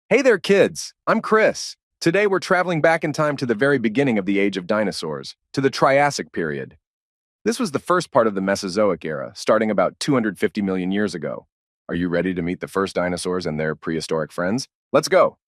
Hey there, kids! I'm Chris. Today we're traveling back in time to the very beginning of the age of dinosaurs, to the Triassic period. This was the first part of the Mesozoic era, starting about 250 million years ago. Are you ready to meet the first dinosaurs and their prehistoric friends? Let's go!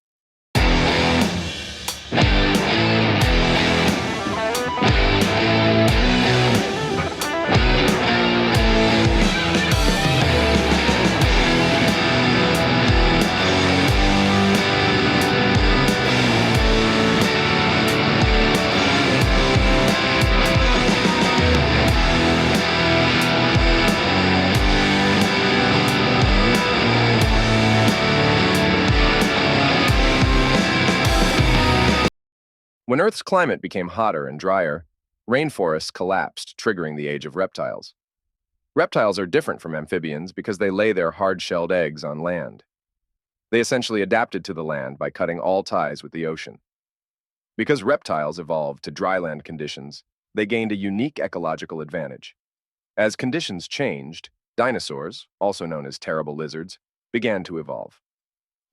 When Earth's climate became hotter and drier, rainforests collapsed, triggering the age of reptiles. Reptiles are different from amphibians because they lay their hard-shelled eggs on land. They essentially adapted to the land by cutting all ties with the ocean. Because reptiles evolved to dryland conditions, they gained a unique ecological advantage. As conditions changed, dinosaurs, also known as terrible lizards, began to evolve.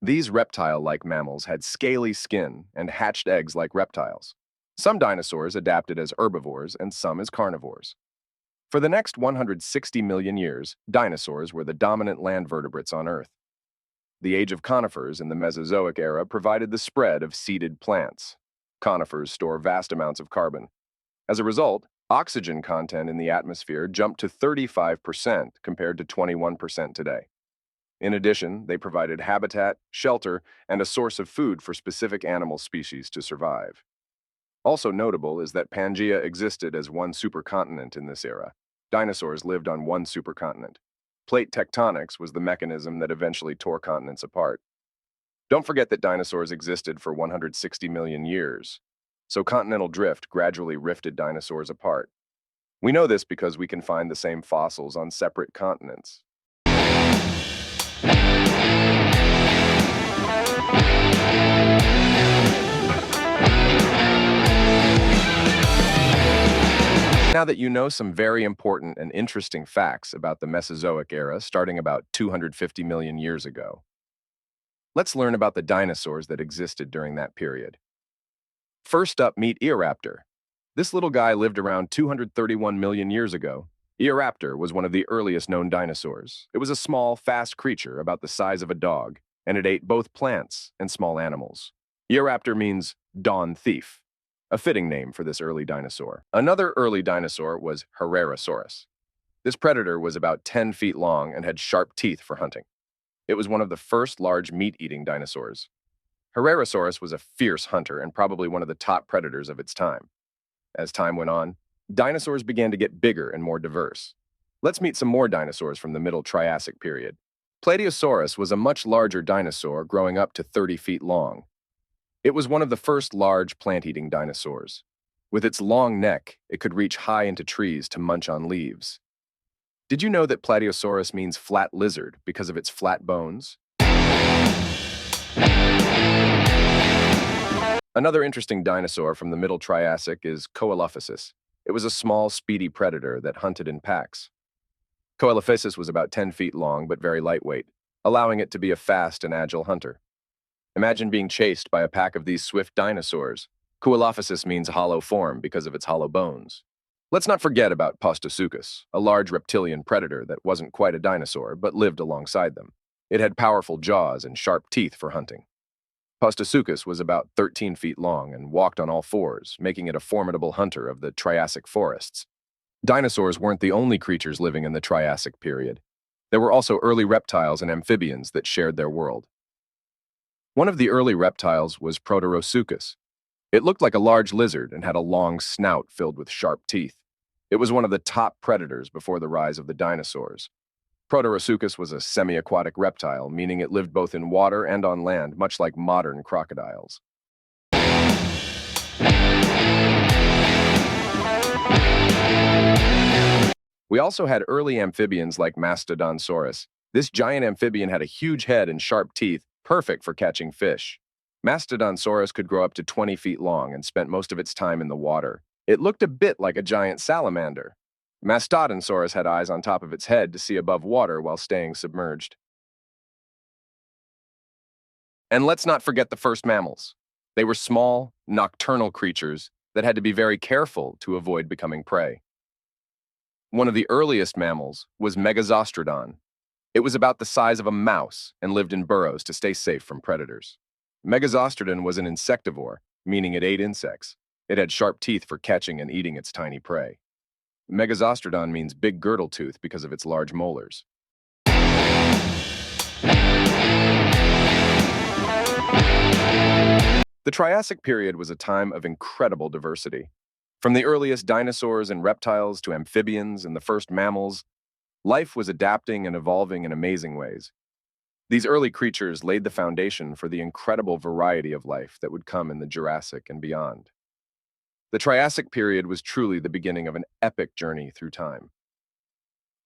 These reptile-like mammals had scaly skin and hatched eggs like reptiles. Some dinosaurs adapted as herbivores and some as carnivores. For the next 160 million years, dinosaurs were the dominant land vertebrates on Earth. The age of conifers in the Mesozoic era provided the spread of seeded plants. Conifers store vast amounts of carbon. As a result, oxygen content in the atmosphere jumped to 35% compared to 21% today. In addition, they provided habitat, shelter, and a source of food for specific animal species to survive. Also notable is that Pangaea existed as one supercontinent in this era. Dinosaurs lived on one supercontinent. Plate tectonics was the mechanism that eventually tore continents apart. Don't forget that dinosaurs existed for 160 million years, so continental drift gradually rifted dinosaurs apart. We know this because we can find the same fossils on separate continents. Now that you know some very important and interesting facts about the Mesozoic era starting about 250 million years ago, let's learn about the dinosaurs that existed during that period. First up, meet Eoraptor. This little guy lived around 231 million years ago. Eoraptor was one of the earliest known dinosaurs. It was a small, fast creature about the size of a dog, and it ate both plants and small animals. Eoraptor means dawn thief, a fitting name for this early dinosaur. Another early dinosaur was Herrerasaurus. This predator was about 10 feet long and had sharp teeth for hunting. It was one of the first large meat-eating dinosaurs. Herrerasaurus was a fierce hunter and probably one of the top predators of its time. As time went on, dinosaurs began to get bigger and more diverse. Let's meet some more dinosaurs from the Middle Triassic period. Plateosaurus was a much larger dinosaur growing up to 30 feet long. It was one of the first large plant-eating dinosaurs. With its long neck, it could reach high into trees to munch on leaves. Did you know that Plateosaurus means flat lizard because of its flat bones? Another interesting dinosaur from the Middle Triassic is Coelophysis. It was a small, speedy predator that hunted in packs. Coelophysis was about 10 feet long but very lightweight, allowing it to be a fast and agile hunter. Imagine being chased by a pack of these swift dinosaurs. Coelophysis means hollow form because of its hollow bones. Let's not forget about Proterosuchus, a large reptilian predator that wasn't quite a dinosaur but lived alongside them. It had powerful jaws and sharp teeth for hunting. Proterosuchus was about 13 feet long and walked on all fours, making it a formidable hunter of the Triassic forests. Dinosaurs weren't the only creatures living in the Triassic period. There were also early reptiles and amphibians that shared their world. One of the early reptiles was Proterosuchus. It looked like a large lizard and had a long snout filled with sharp teeth. It was one of the top predators before the rise of the dinosaurs. Proterosuchus was a semi-aquatic reptile, meaning it lived both in water and on land, much like modern crocodiles. We also had early amphibians like Mastodonsaurus. This giant amphibian had a huge head and sharp teeth, perfect for catching fish. Mastodonsaurus could grow up to 20 feet long and spent most of its time in the water. It looked a bit like a giant salamander. Mastodonsaurus had eyes on top of its head to see above water while staying submerged. And let's not forget the first mammals. They were small, nocturnal creatures that had to be very careful to avoid becoming prey. One of the earliest mammals was Megazostrodon. It was about the size of a mouse and lived in burrows to stay safe from predators. Megazostrodon was an insectivore, meaning it ate insects. It had sharp teeth for catching and eating its tiny prey. Megazostrodon means big girdle tooth because of its large molars. The Triassic period was a time of incredible diversity. From the earliest dinosaurs and reptiles to amphibians and the first mammals, life was adapting and evolving in amazing ways. These early creatures laid the foundation for the incredible variety of life that would come in the Jurassic and beyond. The Triassic period was truly the beginning of an epic journey through time.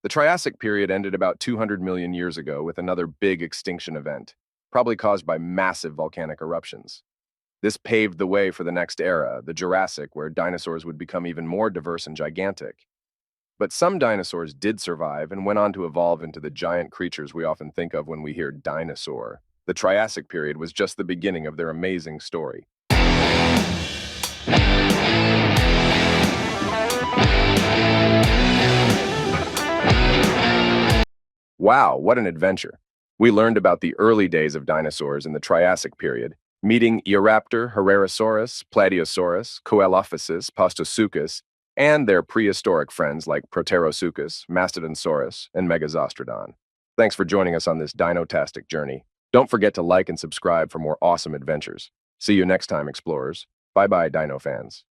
The Triassic period ended about 200 million years ago with another big extinction event, probably caused by massive volcanic eruptions. This paved the way for the next era, the Jurassic, where dinosaurs would become even more diverse and gigantic. But some dinosaurs did survive and went on to evolve into the giant creatures we often think of when we hear dinosaur. The Triassic period was just the beginning of their amazing story. Wow, what an adventure! We learned about the early days of dinosaurs in the Triassic period, meeting Eoraptor, Herrerasaurus, Plateosaurus, Coelophysis, Proterosuchus, and their prehistoric friends like Proterosuchus, Mastodonsaurus, and Megazostrodon. Thanks for joining us on this dino-tastic journey. Don't forget to like and subscribe for more awesome adventures. See you next time, explorers. Bye-bye, dino fans.